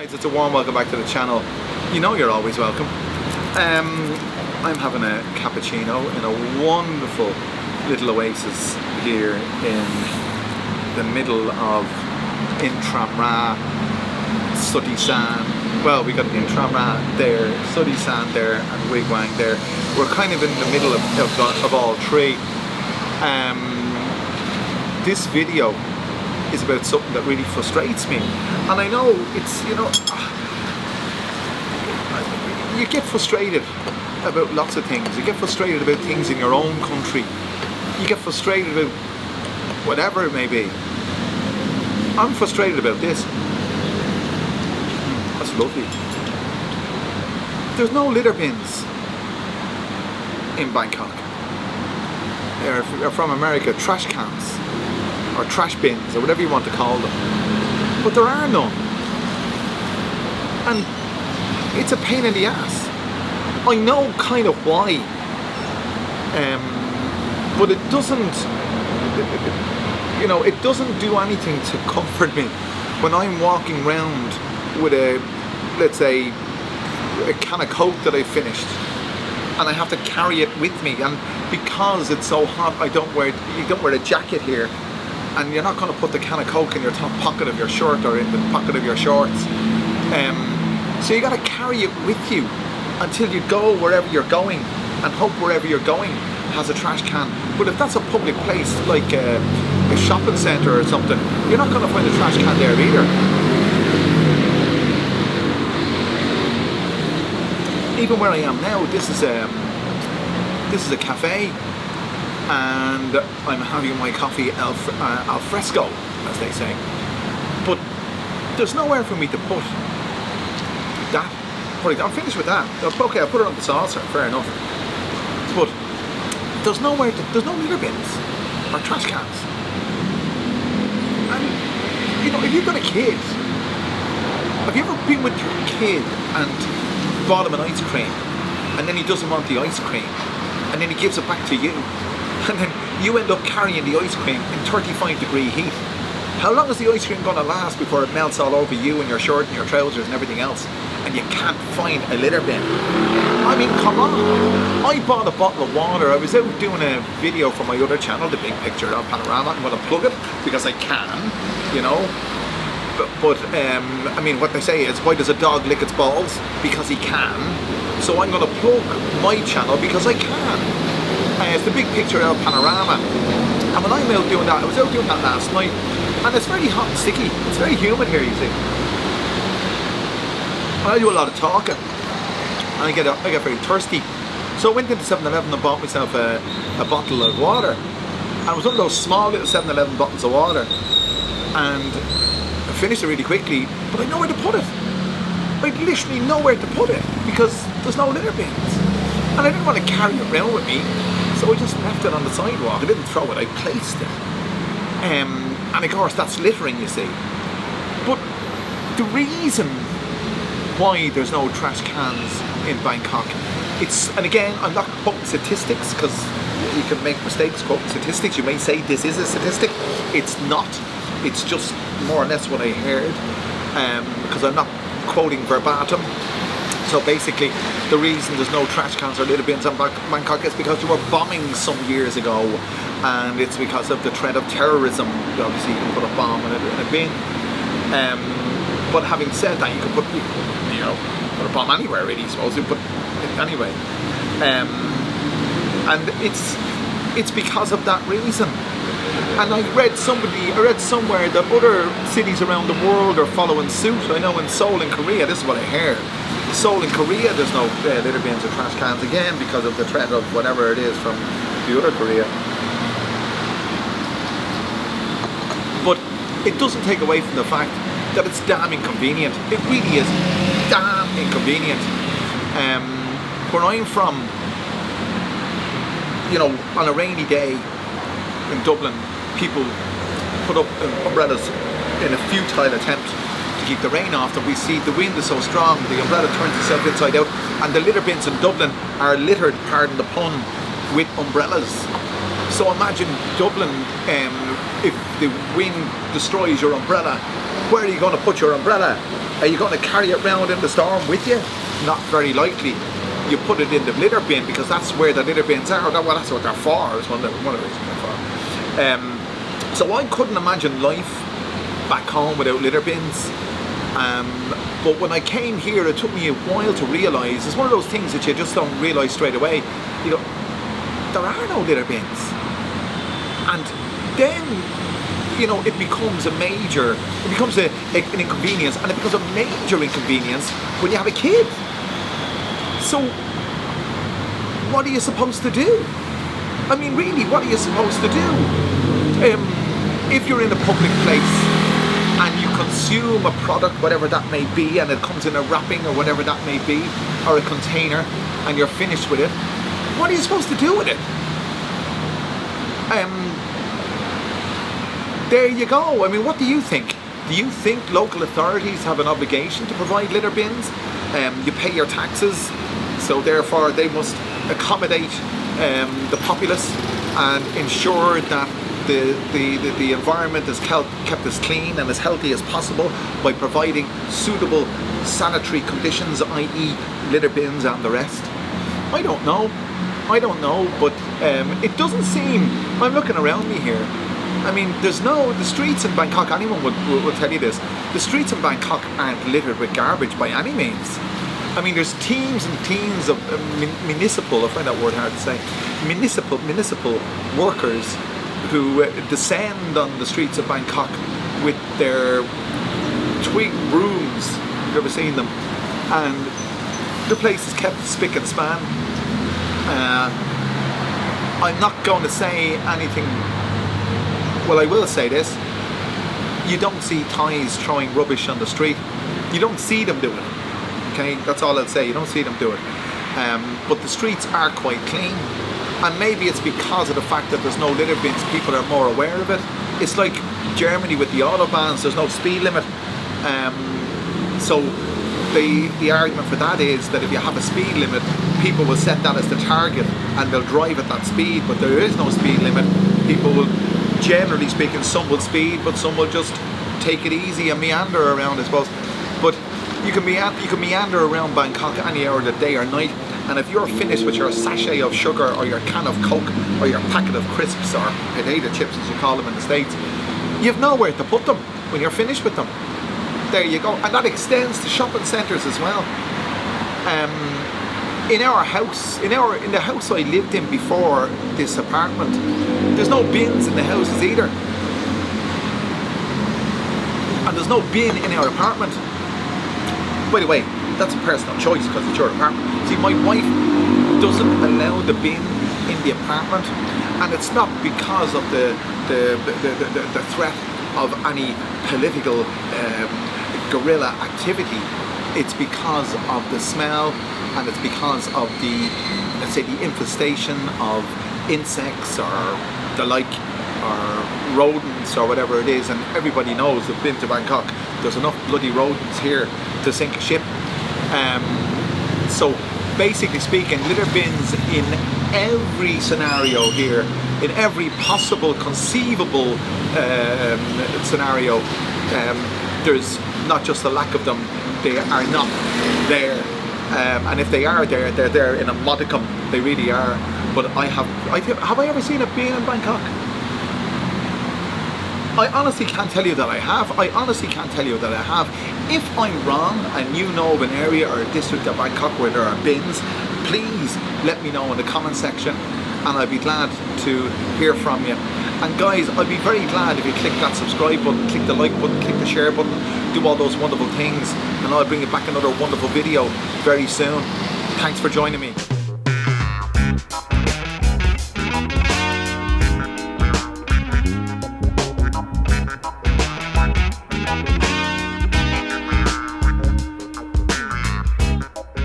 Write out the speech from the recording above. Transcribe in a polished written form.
guys, it's a warm welcome back to the channel. You know you're always welcome. I'm having a cappuccino in a wonderful little oasis here in the middle of Intramra, Sooty Sand. Well, we got Intramra there, Sooty Sand there, and Wigwang there. We're kind of in the middle of all three. This video is about something that really frustrates me, and I know it's, you know, you get frustrated about lots of things. You get frustrated about things in your own country. You get frustrated about whatever it may be. I'm frustrated about this. That's lovely. There's no litter bins in Bangkok. They're from America, trash cans or trash bins or whatever you want to call them, but there are none, and it's a pain in the ass. I know kind of why, but it doesn't, you know, it doesn't do anything to comfort me when I'm walking around with a, let's say, a can of Coke that I finished, and I have to carry it with me, and because it's so hot, you don't wear a jacket here, and you're not going to put the can of Coke in your top pocket of your shirt or in the pocket of your shorts. So you got to carry it with you until you go wherever you're going, and hope wherever you're going has a trash can. But if that's a public place like a shopping centre or something, you're not going to find a trash can there either. Even where I am now, this is a cafe, and I'm having my coffee al fresco, as they say. But there's nowhere for me to put that. I'm finished with that. Okay, I'll put it on the saucer, fair enough. But there's no litter bins or trash cans. And you know, if you've got a kid, have you ever been with your kid and bought him an ice cream, and then he doesn't want the ice cream, and then he gives it back to you, and then you end up carrying the ice cream in 35-degree heat? How long is the ice cream going to last before it melts all over you and your shirt and your trousers and everything else, and you can't find a litter bin? I mean, come on. I bought a bottle of water. I was out doing a video for my other channel, The Big Picture of Panorama. I'm going to plug it because I can, you know. But I mean, what they say is, why does a dog lick its balls? Because he can. So I'm going to plug my channel because I can. It's The Big Picture of Panorama. And when I'm out doing that, I was out doing that last night, and it's very hot and sticky. It's very humid here, you see. I do a lot of talking, and I get very thirsty. So I went into 7-Eleven and bought myself a bottle of water. And it was one of those small little 7-Eleven bottles of water. And I finished it really quickly, but I know where to put it. I literally know where to put it because there's no litter bins. And I didn't want to carry it around with me, so I just left it on the sidewalk. I didn't throw it, I placed it. And of course that's littering, you see. But the reason why there's no trash cans in Bangkok, and again, I'm not quoting statistics because you can make mistakes quoting statistics. You may say this is a statistic. It's not. It's just more or less what I heard, because I'm not quoting verbatim. So basically, the reason there's no trash cans or litter bins in Bangkok is because there were bombings some years ago, and it's because of the threat of terrorism. Obviously, you can put a bomb in a bin. But having said that, you can put a bomb anywhere, really, I suppose. But anyway, and it's because of that reason. And I read somewhere that other cities around the world are following suit. I know in Seoul in Korea, this is what I heard. Seoul in Korea, there's no litter bins or trash cans, again because of the threat of whatever it is from the other Korea. But it doesn't take away from the fact that it's damn inconvenient. It really is damn inconvenient. Where I'm from, you know, on a rainy day in Dublin, people put up umbrellas in a futile attempt to keep the rain off them. We see the wind is so strong, the umbrella turns itself inside out, and the litter bins in Dublin are littered, pardon the pun, with umbrellas. So imagine Dublin, if the wind destroys your umbrella, where are you going to put your umbrella? Are you going to carry it around in the storm with you? Not very likely. You put it in the litter bin because that's where the litter bins are. Well, that's what they're for. It's one of the reasons they're for. So I couldn't imagine life back home without litter bins. But when I came here, it took me a while to realise. It's one of those things that you just don't realise straight away. You go, there are no litter bins. And then, you know, it becomes an inconvenience, and it becomes a major inconvenience when you have a kid. So, what are you supposed to do? I mean, really, what are you supposed to do? If you're in a public place and you consume a product, whatever that may be, and it comes in a wrapping or whatever that may be, or a container, and you're finished with it, what are you supposed to do with it? There you go. I mean, what do you think? Do you think local authorities have an obligation to provide litter bins? You pay your taxes, so therefore they must accommodate the populace and ensure that the environment is kept as clean and as healthy as possible by providing suitable sanitary conditions, i.e. litter bins and the rest. I don't know, but it doesn't seem, I'm looking around me here, I mean, the streets in Bangkok, anyone will tell you this, the streets in Bangkok aren't littered with garbage by any means. I mean, there's teams and teams of municipal, I find that word hard to say, municipal workers who descend on the streets of Bangkok with their twig brooms, if you've ever seen them, and the place is kept spick and span. I'm not going to say anything, well, I will say this, you don't see Thais throwing rubbish on the street. You don't see them do it, okay? That's all I'll say, you don't see them do it. But the streets are quite clean, and maybe it's because of the fact that there's no litter bins, people are more aware of it. It's like Germany with the autobahns, there's no speed limit. So the argument for that is that if you have a speed limit, people will set that as the target and they'll drive at that speed, but there is no speed limit. People will, generally speaking, some will speed, but some will just take it easy and meander around, I suppose. But you can meander around Bangkok any hour of the day or night, and if you're finished with your sachet of sugar or your can of Coke or your packet of crisps or potato chips as you call them in the States, you have nowhere to put them when you're finished with them. There you go, and that extends to shopping centres as well. In our house, in the house I lived in before this apartment, there's no bins in the houses either, and there's no bin in our apartment. By the way, that's a personal choice because it's your apartment. See, my wife doesn't allow the bin in the apartment, and it's not because of the threat of any political guerrilla activity. It's because of the smell, and it's because of the, let's say, the infestation of insects or the like, or rodents or whatever it is. And everybody knows, they've been to Bangkok, there's enough bloody rodents here to sink a ship. So basically speaking, litter bins in every scenario here, in every possible conceivable scenario. There's not just a lack of them, they are not there. And if they are there, they're there in a modicum. They really are. But have I ever seen a bin in Bangkok? I honestly can't tell you that I have. If I'm wrong and you know of an area or a district of Bangkok where there are bins, please let me know in the comment section, and I'd be glad to hear from you. And guys, I'd be very glad if you click that subscribe button, click the like button, click the share button, do all those wonderful things, and I'll bring you back another wonderful video very soon. Thanks for joining me.